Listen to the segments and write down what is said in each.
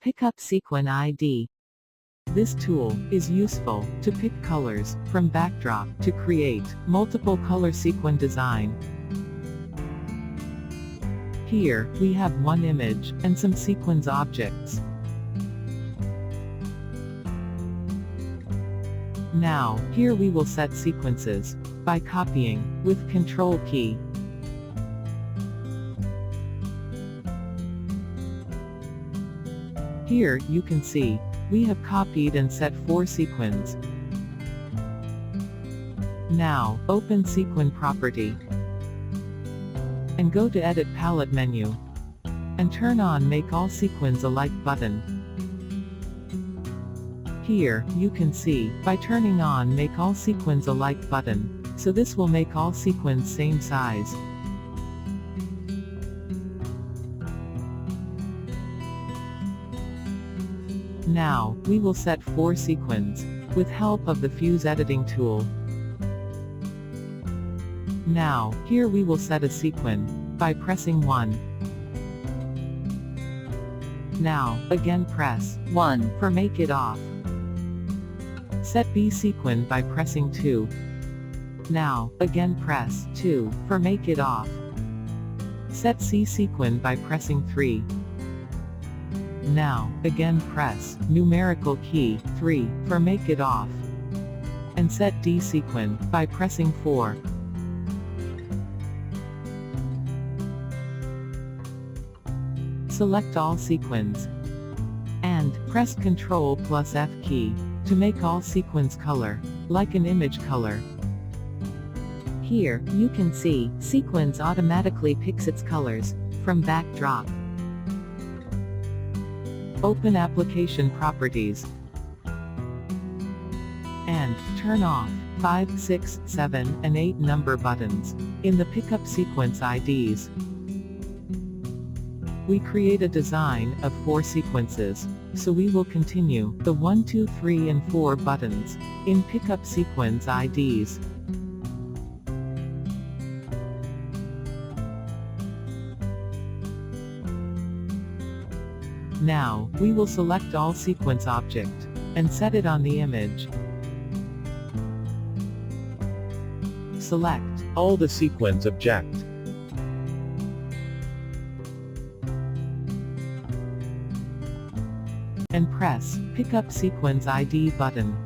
Pick up Sequin ID. This tool is useful to pick colors from backdrop to create multiple color sequin design. Here, we have one image and some sequins objects. Now, here we will set sequences by copying with Ctrl key. Here, you can see, we have copied and set 4 sequins. Now, open Sequin Property, and go to Edit Palette menu, and turn on Make All Sequins Alike button. Here, you can see, by turning on Make All Sequins Alike button, so this will make all sequins same size. Now, we will set 4 sequins, with help of the Fuse Editing tool. Now, here we will set a sequin, by pressing 1. Now, again press 1 for make it off. Set B sequin by pressing 2. Now, again press 2 for make it off. Set C sequin by pressing 3. Now, again press numerical key 3 for make it off. And set D sequin by pressing 4. Select all sequins. And press Ctrl plus F key to make all sequins color, like an image color. Here, you can see, sequins automatically picks its colors from backdrop. Open Application Properties, and turn off 5, 6, 7, and 8 number buttons in the Pickup Sequence IDs. We create a design of 4 sequences, so we will continue the 1, 2, 3, and 4 buttons in Pickup Sequence IDs. Now, we will select all sequence object, and set it on the image. Select all the sequence object. And press Pick Up Sequence ID button.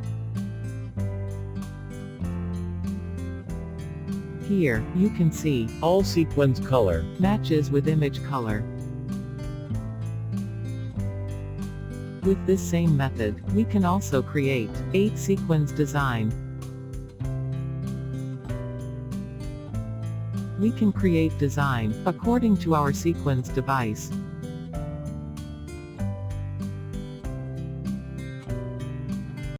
Here, you can see, all sequence color matches with image color. With this same method, we can also create 8 sequins design. We can create design according to our sequence device.